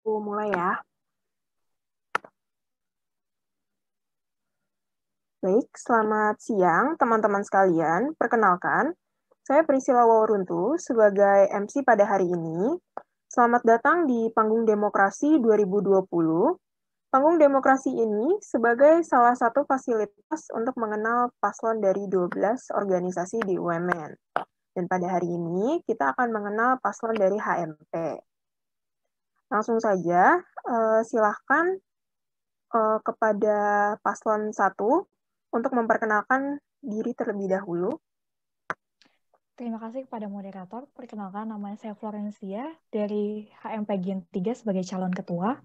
Aku mulai ya. Baik, selamat siang teman-teman sekalian. Perkenalkan, saya Priscilla Wauruntu sebagai MC pada hari ini. Selamat datang di Panggung Demokrasi 2020. Panggung Demokrasi ini sebagai salah satu fasilitas untuk mengenal paslon dari 12 organisasi di UMN. Dan pada hari ini kita akan mengenal paslon dari HMP. Langsung saja, silahkan kepada paslon 1 untuk memperkenalkan diri terlebih dahulu. Terima kasih kepada moderator. Perkenalkan, nama saya Florencia dari HMP Gen 3 sebagai calon ketua.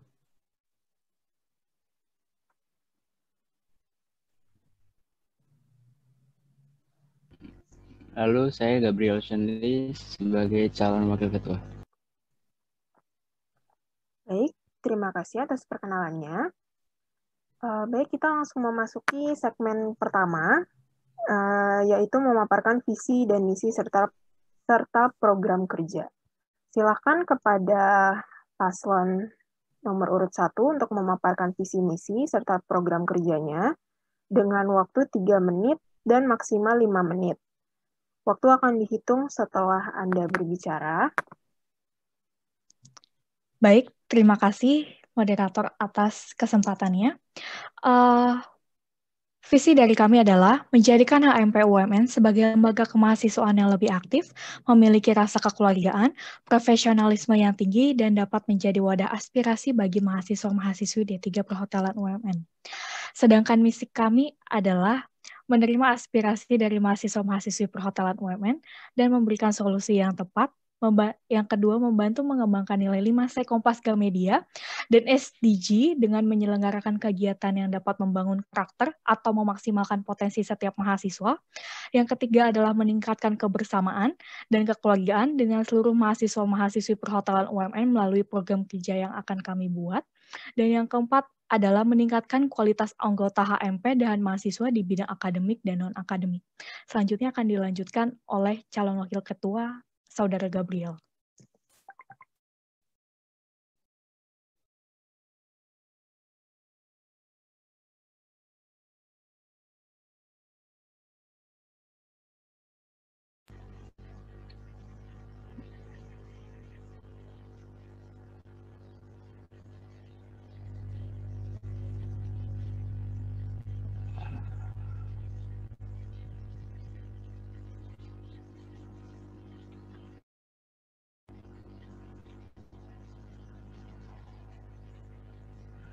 Lalu saya Gabriel Shenli sebagai calon wakil ketua. Baik, terima kasih atas perkenalannya. Baik, kita langsung memasuki segmen pertama, yaitu memaparkan visi dan misi serta program kerja. Silakan kepada paslon nomor urut 1 untuk memaparkan visi misi serta program kerjanya dengan waktu 3 menit dan maksimal 5 menit. Waktu akan dihitung setelah Anda berbicara. Baik, terima kasih moderator atas kesempatannya. Visi dari kami adalah menjadikan HMP UMN sebagai lembaga kemahasiswaan yang lebih aktif, memiliki rasa kekeluargaan, profesionalisme yang tinggi, dan dapat menjadi wadah aspirasi bagi mahasiswa-mahasiswi D3 Perhotelan UMN. Sedangkan misi kami adalah menerima aspirasi dari mahasiswa-mahasiswi perhotelan UMN dan memberikan solusi yang tepat. Yang kedua, membantu mengembangkan nilai 5C Kompaska Media dan SDG dengan menyelenggarakan kegiatan yang dapat membangun karakter atau memaksimalkan potensi setiap mahasiswa. Yang ketiga adalah meningkatkan kebersamaan dan kekeluargaan dengan seluruh mahasiswa-mahasiswi perhotelan UMN melalui program kerja yang akan kami buat. Dan yang keempat adalah meningkatkan kualitas anggota HMP dan mahasiswa di bidang akademik dan non-akademik. Selanjutnya akan dilanjutkan oleh calon wakil ketua, Saudara Gabriel.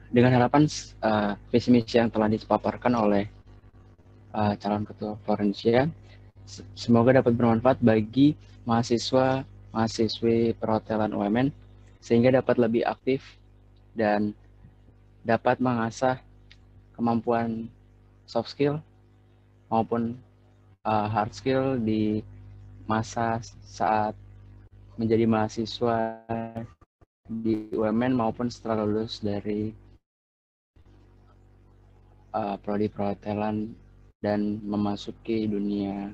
Dengan harapan visi misi yang telah dipaparkan oleh calon ketua Florencia, semoga dapat bermanfaat bagi mahasiswa-mahasiswi perhotelan UMN sehingga dapat lebih aktif dan dapat mengasah kemampuan soft skill maupun hard skill di masa saat menjadi mahasiswa di UMN maupun setelah lulus dari prodi perhotelan dan memasuki dunia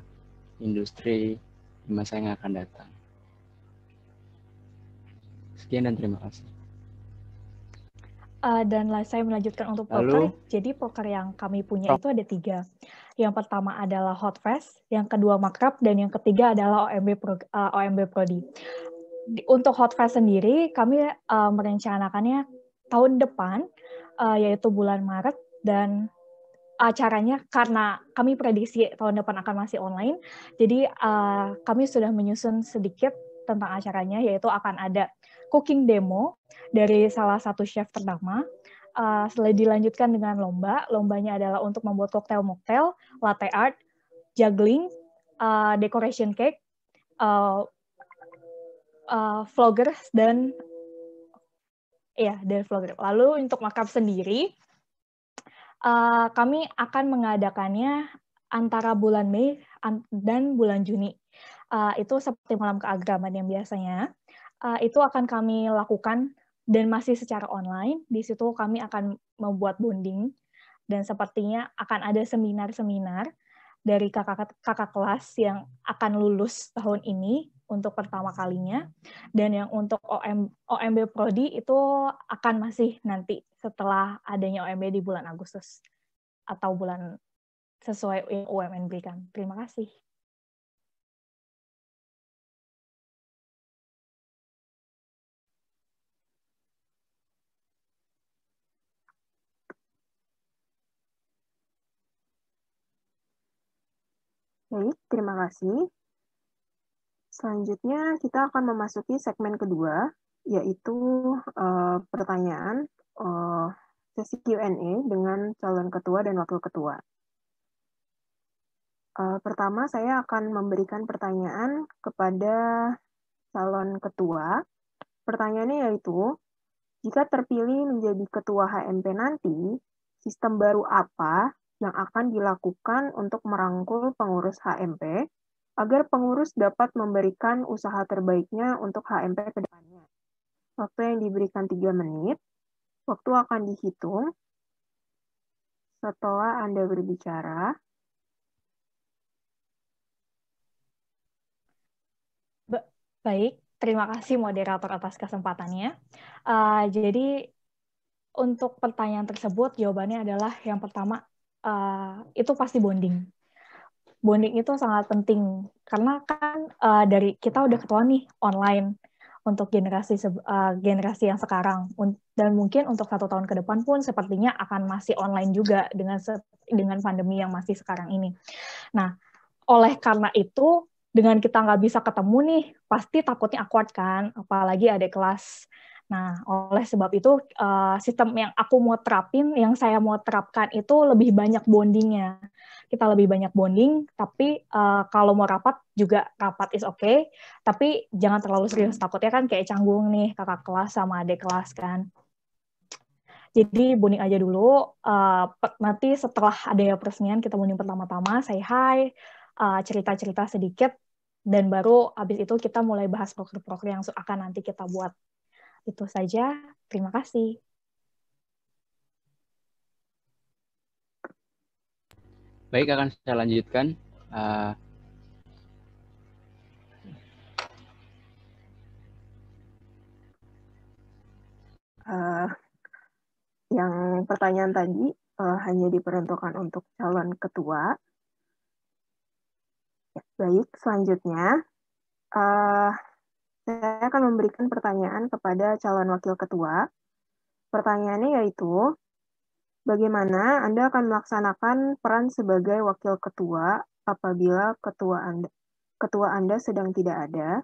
industri di masa yang akan datang. Sekian dan terima kasih. Dan saya melanjutkan untuk poker. Jadi poker yang kami punya itu ada 3. Yang pertama adalah Hot Fest, yang kedua Makrab, dan yang ketiga adalah OMB Prodi. Untuk Hot Fest sendiri, kami merencanakannya tahun depan, yaitu bulan Maret, dan acaranya karena kami prediksi tahun depan akan masih online, jadi kami sudah menyusun sedikit tentang acaranya, yaitu akan ada cooking demo dari salah satu chef ternama, setelah dilanjutkan dengan lombanya adalah untuk membuat koktail-moktail, latte art, juggling, decoration cake, vlogger, dan vlogger. Lalu untuk makrab sendiri, kami akan mengadakannya antara bulan Mei dan bulan Juni. Itu seperti malam keagamaan yang biasanya. Itu akan kami lakukan dan masih secara online. Di situ kami akan membuat bonding dan sepertinya akan ada seminar-seminar dari kakak kelas yang akan lulus tahun ini untuk pertama kalinya, dan yang untuk OMB Prodi itu akan masih nanti setelah adanya OMB di bulan Agustus atau bulan sesuai yang UMN berikan. Terima kasih. Baik, terima kasih. Selanjutnya kita akan memasuki segmen kedua, yaitu pertanyaan sesi Q&A dengan calon ketua dan wakil ketua. Pertama, saya akan memberikan pertanyaan kepada calon ketua. Pertanyaannya yaitu, jika terpilih menjadi ketua HMP nanti, sistem baru apa yang akan dilakukan untuk merangkul pengurus HMP agar pengurus dapat memberikan usaha terbaiknya untuk HMP ke depannya? Waktu yang diberikan 3 menit. Waktu akan dihitung setelah Anda berbicara. Baik, terima kasih moderator atas kesempatannya. Jadi untuk pertanyaan tersebut jawabannya adalah yang pertama itu pasti bonding. Bonding itu sangat penting karena kan dari kita udah ketua nih online untuk generasi yang sekarang, dan mungkin untuk 1 tahun ke depan pun sepertinya akan masih online juga dengan pandemi yang masih sekarang ini. Nah, oleh karena itu, dengan kita nggak bisa ketemu nih, pasti takutnya awkward kan, apalagi ada kelas. Nah, oleh sebab itu, sistem yang saya mau terapkan itu lebih banyak bondingnya. Kita lebih banyak bonding, tapi kalau mau rapat juga rapat is okay, tapi jangan terlalu serius, takutnya kan kayak canggung nih kakak kelas sama adik kelas kan. Jadi bonding aja dulu, nanti setelah ada peresmian kita bonding pertama-tama, say hi, cerita-cerita sedikit, dan baru habis itu kita mulai bahas proker-proker yang akan nanti kita buat. Itu saja, terima kasih. Baik, akan saya lanjutkan. Yang pertanyaan tadi hanya diperuntukkan untuk calon ketua. Ya, baik, selanjutnya saya akan memberikan pertanyaan kepada calon wakil ketua. Pertanyaannya yaitu, bagaimana Anda akan melaksanakan peran sebagai wakil ketua apabila ketua Anda sedang tidak ada?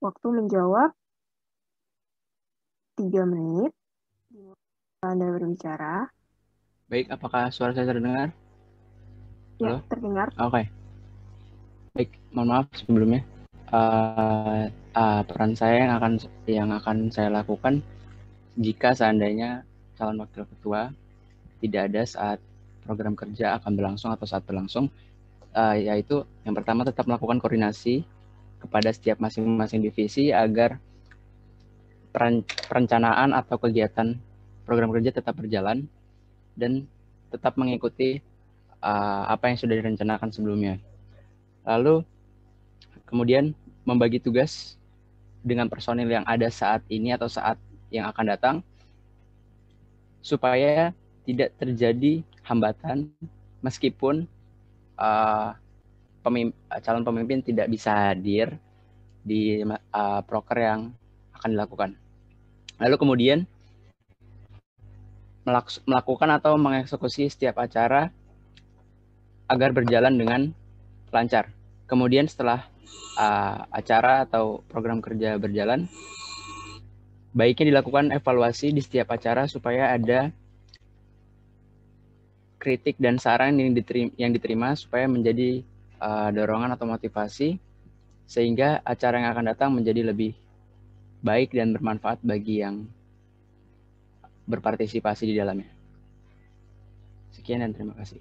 Waktu menjawab 3 menit. Anda berbicara. Baik, apakah suara saya terdengar? Ya, Halo? terdengar. Oke. Baik, mohon maaf sebelumnya. Peran saya yang akan saya lakukan jika seandainya calon wakil ketua tidak ada saat program kerja akan berlangsung atau saat berlangsung, yaitu yang pertama tetap melakukan koordinasi kepada setiap masing-masing divisi agar perencanaan atau kegiatan program kerja tetap berjalan dan tetap mengikuti apa yang sudah direncanakan sebelumnya. Lalu kemudian membagi tugas dengan personil yang ada saat ini atau saat yang akan datang supaya tidak terjadi hambatan meskipun calon pemimpin tidak bisa hadir di proker yang akan dilakukan. Lalu kemudian melakukan atau mengeksekusi setiap acara agar berjalan dengan lancar. Kemudian setelah acara atau program kerja berjalan, baiknya dilakukan evaluasi di setiap acara supaya ada kritik dan saran yang diterima supaya menjadi dorongan atau motivasi sehingga acara yang akan datang menjadi lebih baik dan bermanfaat bagi yang berpartisipasi di dalamnya. Sekian dan terima kasih.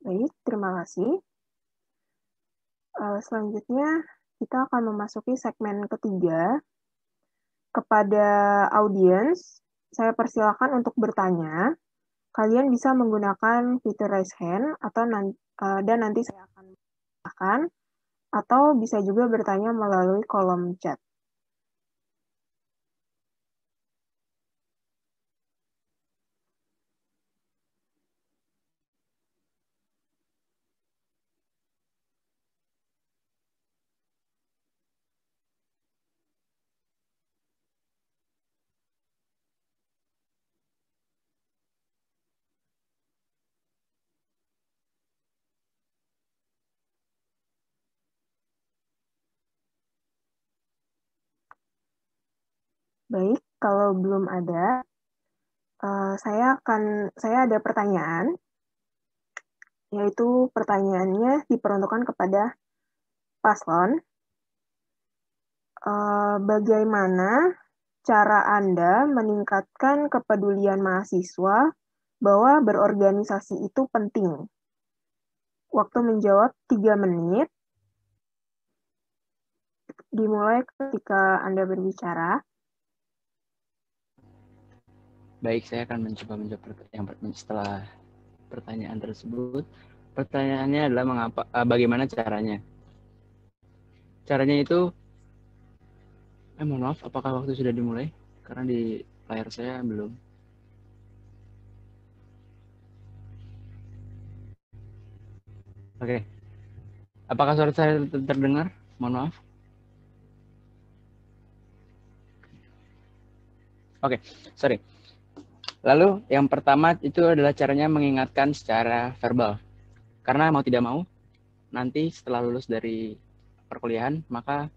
Baik, terima kasih. Selanjutnya kita akan memasuki segmen ketiga. Kepada audiens, saya persilakan untuk bertanya. Kalian bisa menggunakan fitur raise hand dan nanti saya akan menambahkan, atau bisa juga bertanya melalui kolom chat. Baik, kalau belum ada, saya ada pertanyaan, yaitu pertanyaannya diperuntukkan kepada paslon. Bagaimana cara Anda meningkatkan kepedulian mahasiswa bahwa berorganisasi itu penting? Waktu menjawab 3 menit, dimulai ketika Anda berbicara. Baik, saya akan mencoba menjawab setelah pertanyaan tersebut. Pertanyaannya adalah bagaimana caranya? Caranya itu, mohon maaf, apakah waktu sudah dimulai? Karena di layar saya belum. Oke. Apakah suara saya terdengar? Mohon maaf. Oke, sorry. Lalu yang pertama itu adalah caranya mengingatkan secara verbal. Karena mau tidak mau, nanti setelah lulus dari perkuliahan, maka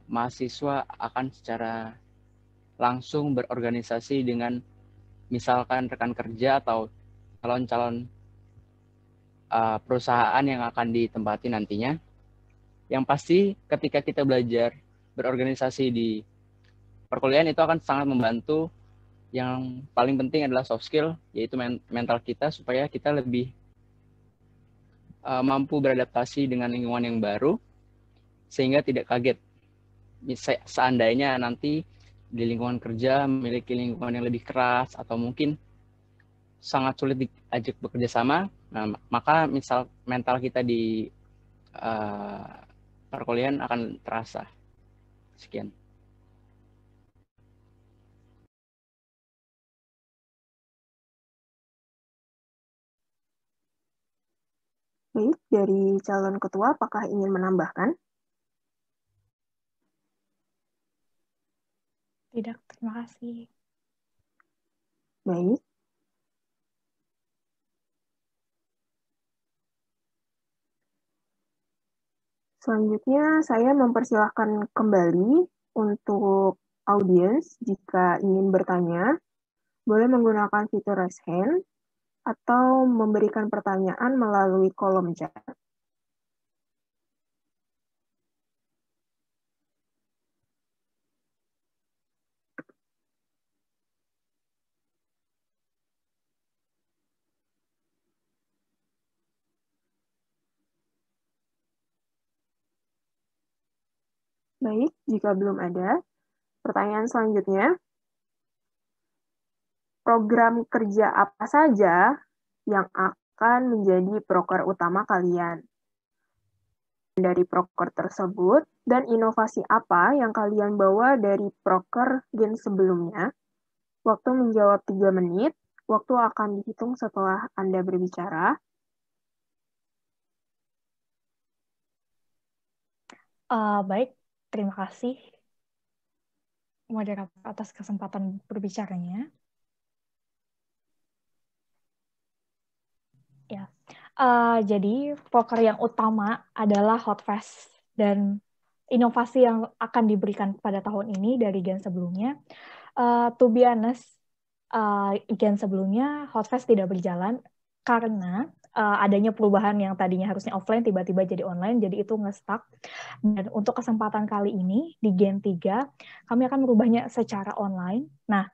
mahasiswa akan secara langsung berorganisasi dengan misalkan rekan kerja atau calon-calon perusahaan yang akan ditempati nantinya. Yang pasti ketika kita belajar berorganisasi di perkuliahan itu akan sangat membantu. Yang paling penting adalah soft skill, yaitu mental kita, supaya kita lebih mampu beradaptasi dengan lingkungan yang baru, sehingga tidak kaget. Seandainya nanti di lingkungan kerja memiliki lingkungan yang lebih keras, atau mungkin sangat sulit diajak bekerja sama, nah, maka misal mental kita di perkuliahan akan terasa. Sekian. Baik, dari calon ketua, apakah ingin menambahkan? Tidak, terima kasih. Baik. Selanjutnya, saya mempersilahkan kembali untuk audiens jika ingin bertanya, boleh menggunakan fitur raise hand atau memberikan pertanyaan melalui kolom chat. Baik, jika belum ada, pertanyaan selanjutnya, program kerja apa saja yang akan menjadi proker utama kalian? Dari proker tersebut, dan inovasi apa yang kalian bawa dari proker gen sebelumnya? Waktu menjawab 3 menit, waktu akan dihitung setelah Anda berbicara. Baik, terima kasih moderator atas kesempatan berbicaranya. Ya, jadi proker yang utama adalah Hot Fest dan inovasi yang akan diberikan pada tahun ini dari gen sebelumnya. To be honest, gen sebelumnya Hot Fest tidak berjalan karena adanya perubahan yang tadinya harusnya offline tiba-tiba jadi online, jadi itu nge-stuck. Dan untuk kesempatan kali ini di Gen 3, kami akan merubahnya secara online. Nah,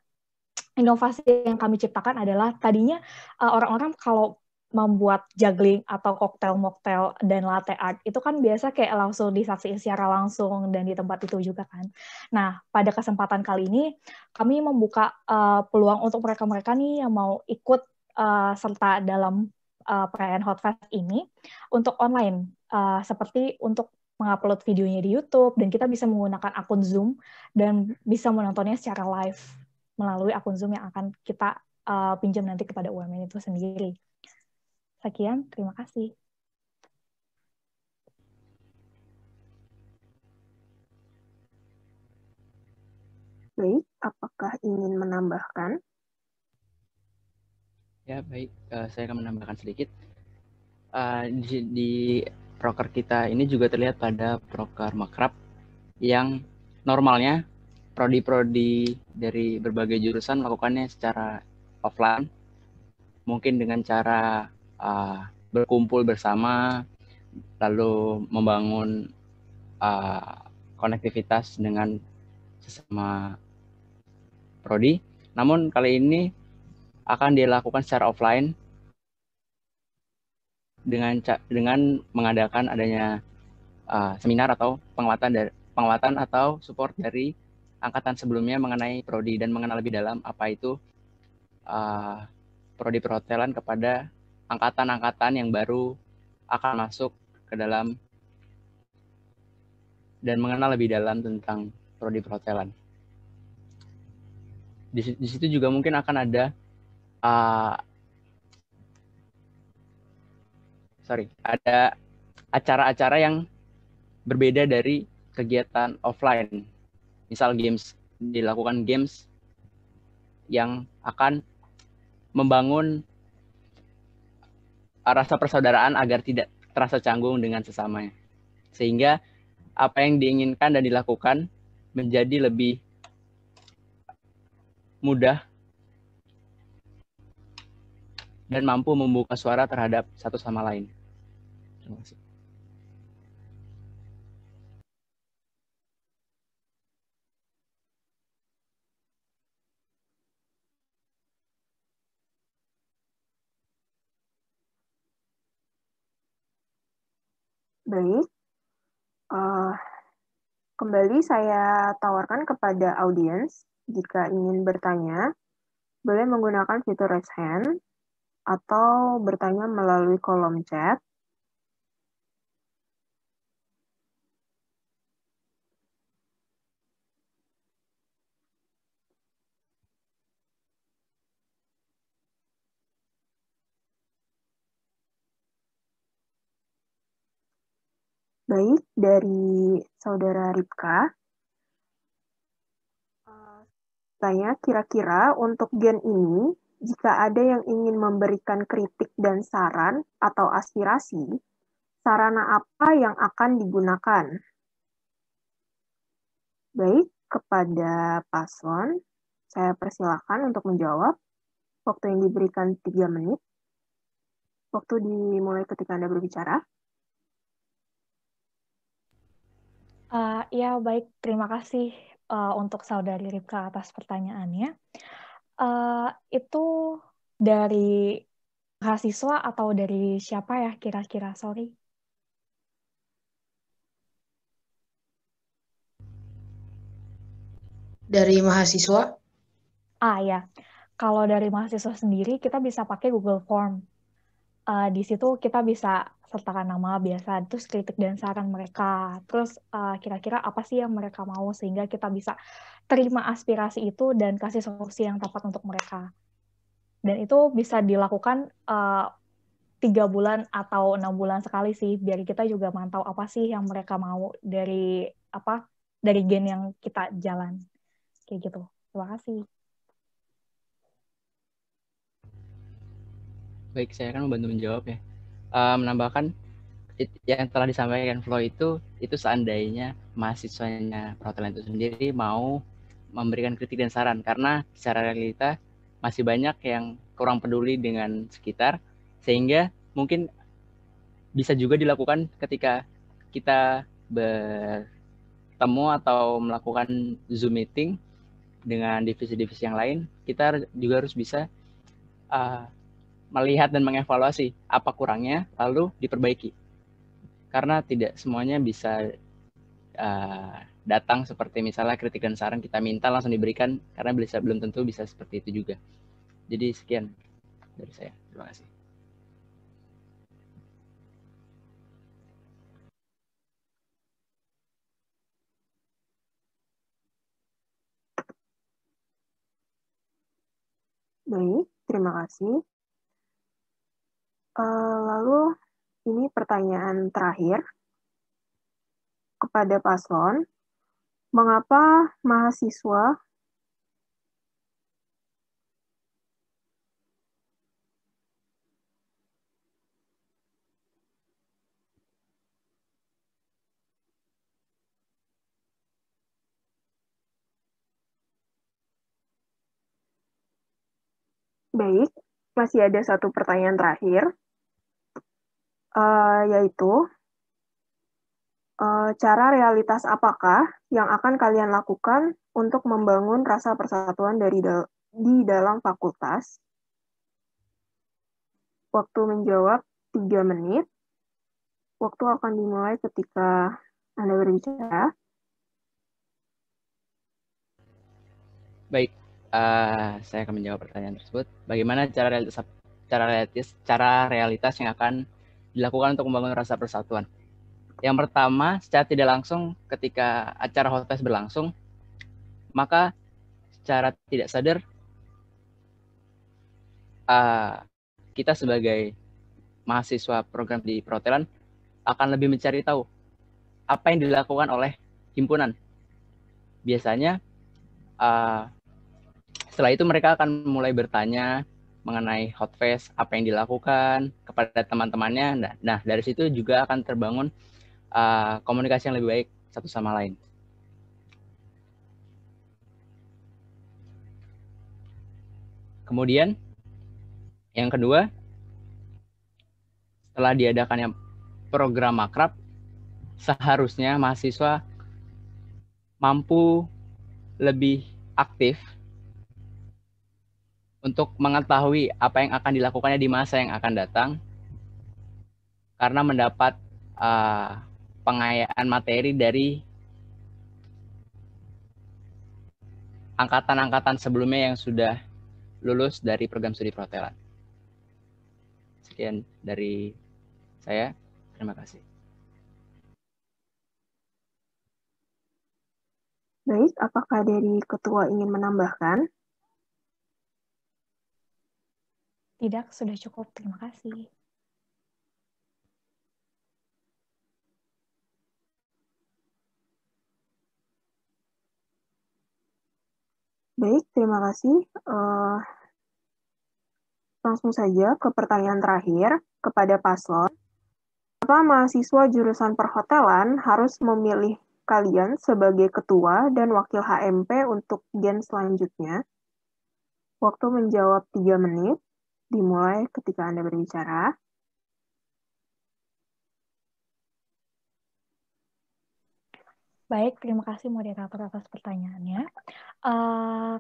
inovasi yang kami ciptakan adalah tadinya orang-orang kalau membuat juggling atau koktail-moktail dan latte art itu kan biasa kayak langsung disaksikan secara langsung dan di tempat itu juga kan. Nah, pada kesempatan kali ini kami membuka peluang untuk mereka-mereka nih yang mau ikut serta dalam perayaan Hot Fest ini untuk online, seperti untuk mengupload videonya di YouTube, dan kita bisa menggunakan akun Zoom dan bisa menontonnya secara live melalui akun Zoom yang akan kita pinjam nanti kepada UMN itu sendiri. Sekian, terima kasih. Baik, apakah ingin menambahkan? Ya, baik. Saya akan menambahkan sedikit. Di proker kita ini juga terlihat pada proker Makrab yang normalnya prodi-prodi dari berbagai jurusan melakukannya secara offline, mungkin dengan cara berkumpul bersama, lalu membangun konektivitas dengan sesama prodi. Namun kali ini akan dilakukan secara offline dengan mengadakan adanya seminar atau penguatan atau support dari angkatan sebelumnya mengenai prodi dan mengenal lebih dalam apa itu prodi perhotelan kepada angkatan-angkatan yang baru akan masuk ke dalam dan mengenal lebih dalam tentang prodi perhotelan. Di situ juga mungkin akan ada ada acara-acara yang berbeda dari kegiatan offline. Misal dilakukan games yang akan membangun rasa persaudaraan agar tidak terasa canggung dengan sesamanya. Sehingga apa yang diinginkan dan dilakukan menjadi lebih mudah dan mampu membuka suara terhadap satu sama lain. Terima kasih. Baik, kembali saya tawarkan kepada audiens, jika ingin bertanya, boleh menggunakan fitur raise hand atau bertanya melalui kolom chat. Baik, dari Saudara Ripka, tanya kira-kira untuk gen ini, jika ada yang ingin memberikan kritik dan saran atau aspirasi, sarana apa yang akan digunakan? Baik, kepada paslon, saya persilakan untuk menjawab. Waktu yang diberikan 3 menit. Waktu dimulai ketika Anda berbicara. Ya, baik. Terima kasih untuk Saudari Ripka atas pertanyaannya. Itu dari mahasiswa atau dari siapa ya kira-kira? Sorry. Dari mahasiswa? Ya. Kalau dari mahasiswa sendiri, kita bisa pakai Google Form. Di situ kita bisa sertakan nama biasa, terus kritik dan saran mereka, terus kira-kira apa sih yang mereka mau, sehingga kita bisa terima aspirasi itu dan kasih solusi yang tepat untuk mereka. Dan itu bisa dilakukan 3 bulan atau 6 bulan sekali sih, biar kita juga mantau apa sih yang mereka mau dari gen yang kita jalan. Kayak gitu. Terima kasih. Baik, saya akan membantu menjawab ya. Menambahkan yang telah disampaikan Flo itu seandainya mahasiswanya perhotelan itu sendiri mau memberikan kritik dan saran, karena secara realita masih banyak yang kurang peduli dengan sekitar, sehingga mungkin bisa juga dilakukan ketika kita bertemu atau melakukan Zoom meeting dengan divisi-divisi yang lain. Kita juga harus bisa melihat dan mengevaluasi apa kurangnya, lalu diperbaiki. Karena tidak semuanya bisa datang seperti misalnya kritik dan saran kita minta langsung diberikan, karena belum tentu bisa seperti itu juga. Jadi sekian dari saya. Terima kasih. Baik, terima kasih. Lalu ini pertanyaan terakhir kepada paslon. Mengapa mahasiswa Baik, masih ada satu pertanyaan terakhir, yaitu cara realitas apakah yang akan kalian lakukan untuk membangun rasa persatuan di dalam fakultas? Waktu menjawab 3 menit. Waktu akan dimulai ketika Anda berbicara. Baik, saya akan menjawab pertanyaan tersebut. Bagaimana cara realitas yang akan dilakukan untuk membangun rasa persatuan? Yang pertama, secara tidak langsung ketika acara Hotfest berlangsung, maka secara tidak sadar kita sebagai mahasiswa program di perhotelan akan lebih mencari tahu apa yang dilakukan oleh himpunan. Biasanya setelah itu mereka akan mulai bertanya mengenai Hotfest, apa yang dilakukan kepada teman-temannya. Nah, dari situ juga akan terbangun komunikasi yang lebih baik satu sama lain. Kemudian, yang kedua, setelah diadakannya program makrab, seharusnya mahasiswa mampu lebih aktif untuk mengetahui apa yang akan dilakukannya di masa yang akan datang, karena mendapat pengayaan materi dari angkatan-angkatan sebelumnya yang sudah lulus dari program studi perhotelan. Sekian dari saya. Terima kasih. Baik, apakah dari ketua ingin menambahkan? Tidak, sudah cukup. Terima kasih. Baik, terima kasih. Langsung saja ke pertanyaan terakhir kepada paslon. Apa mahasiswa jurusan perhotelan harus memilih kalian sebagai ketua dan wakil HMP untuk gen selanjutnya? Waktu menjawab 3 menit, dimulai ketika Anda berbicara. Baik, terima kasih moderator atas pertanyaannya.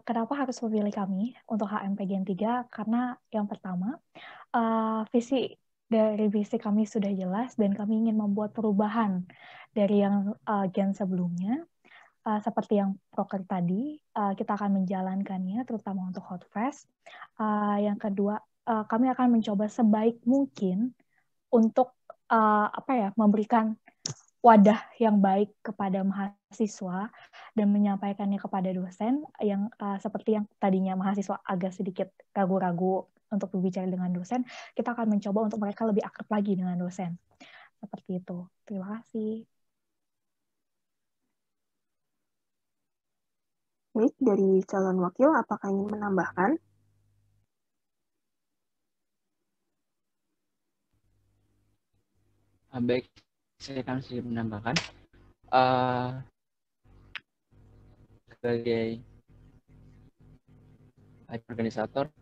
Kenapa harus memilih kami untuk HMP Gen 3? Karena yang pertama, visi kami sudah jelas dan kami ingin membuat perubahan dari yang gen sebelumnya. Seperti yang proker tadi, kita akan menjalankannya terutama untuk Hotfest. Yang kedua, kami akan mencoba sebaik mungkin untuk memberikan wadah yang baik kepada mahasiswa dan menyampaikannya kepada dosen yang seperti yang tadinya mahasiswa agak sedikit ragu-ragu untuk berbicara dengan dosen, kita akan mencoba untuk mereka lebih akrab lagi dengan dosen. Seperti itu. Terima kasih. Baik, dari calon wakil, apakah ingin menambahkan? Baik, saya akan sedikit menambahkan. Sebagai organisator,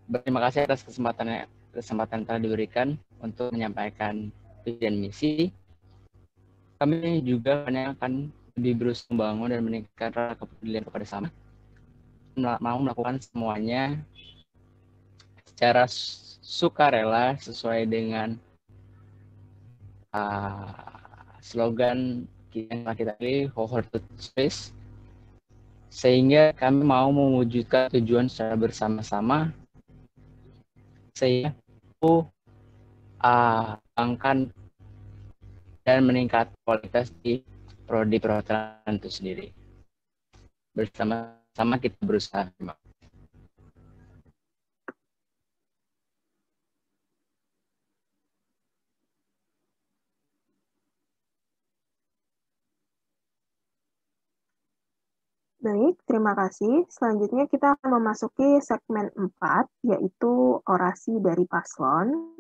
berterima kasih atas kesempatan yang telah diberikan untuk menyampaikan visi dan misi. Kami juga akan lebih berusaha membangun dan meningkatkan rasa kepedulian kepada sama, mau melakukan semuanya secara sukarela sesuai dengan slogan yang kita pilih, Cohort to Space, sehingga kami mau mewujudkan tujuan secara bersama-sama, sehingga angkat dan meningkat kualitas di prodi perhotelan itu sendiri. Bersama-sama kita berusaha. Baik, terima kasih. Selanjutnya kita akan memasuki segmen 4, yaitu orasi dari paslon.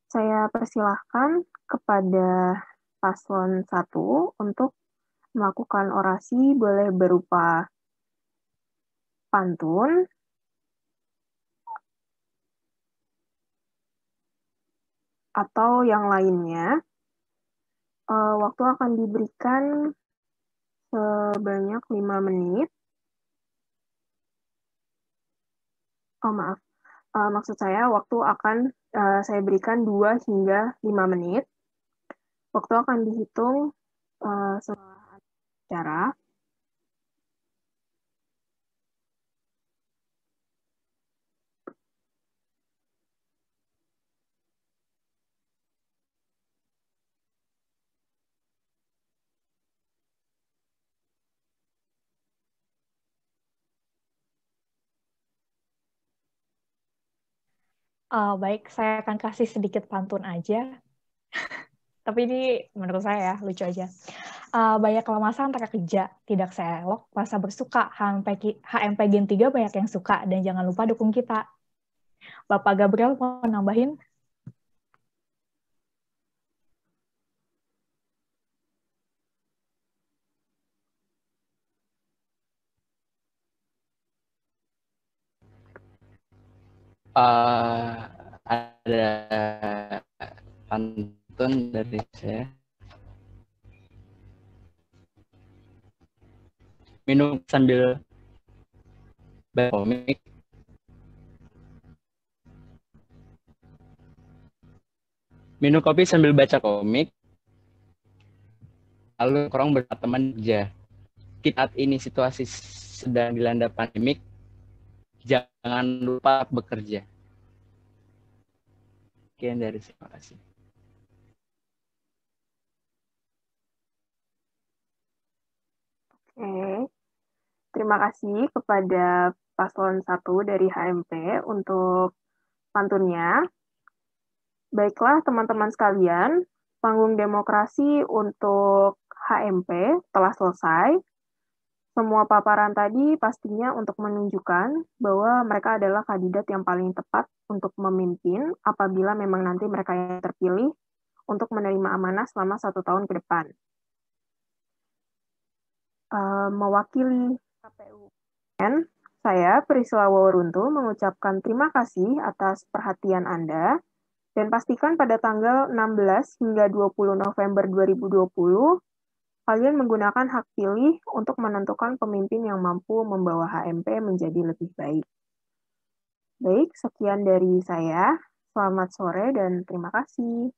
Saya persilahkan kepada paslon 1 untuk melakukan orasi, boleh berupa pantun, atau yang lainnya. Waktu akan diberikan sebanyak 5 menit. Oh, maaf. Maksud saya, waktu akan saya berikan 2 hingga 5 menit. Waktu akan dihitung setelah acara. Baik, saya akan kasih sedikit pantun aja. Tapi ini menurut saya ya, lucu aja. Banyak masa antara kerja, tidak selok, masa bersuka. HMP Gen 3 banyak yang suka, dan jangan lupa dukung kita. Bapak Gabriel mau nambahin? Ada pantun dari saya. Minum sambil baca komik. Minum kopi sambil baca komik. Lalu kurang berteman kerja. Saat ini situasi sedang dilanda pandemik, jangan lupa bekerja. Sekian dari saya. Terima kasih. Oke. Terima kasih kepada paslon 1 dari HMP untuk pantunnya. Baiklah teman-teman sekalian, panggung demokrasi untuk HMP telah selesai. Semua paparan tadi pastinya untuk menunjukkan bahwa mereka adalah kandidat yang paling tepat untuk memimpin apabila memang nanti mereka yang terpilih untuk menerima amanah selama 1 tahun ke depan. Mewakili KPU, saya Priscilla Waworuntu mengucapkan terima kasih atas perhatian Anda dan pastikan pada tanggal 16 hingga 20 November 2020 kalian menggunakan hak pilih untuk menentukan pemimpin yang mampu membawa HMP menjadi lebih baik. Baik, sekian dari saya. Selamat sore dan terima kasih.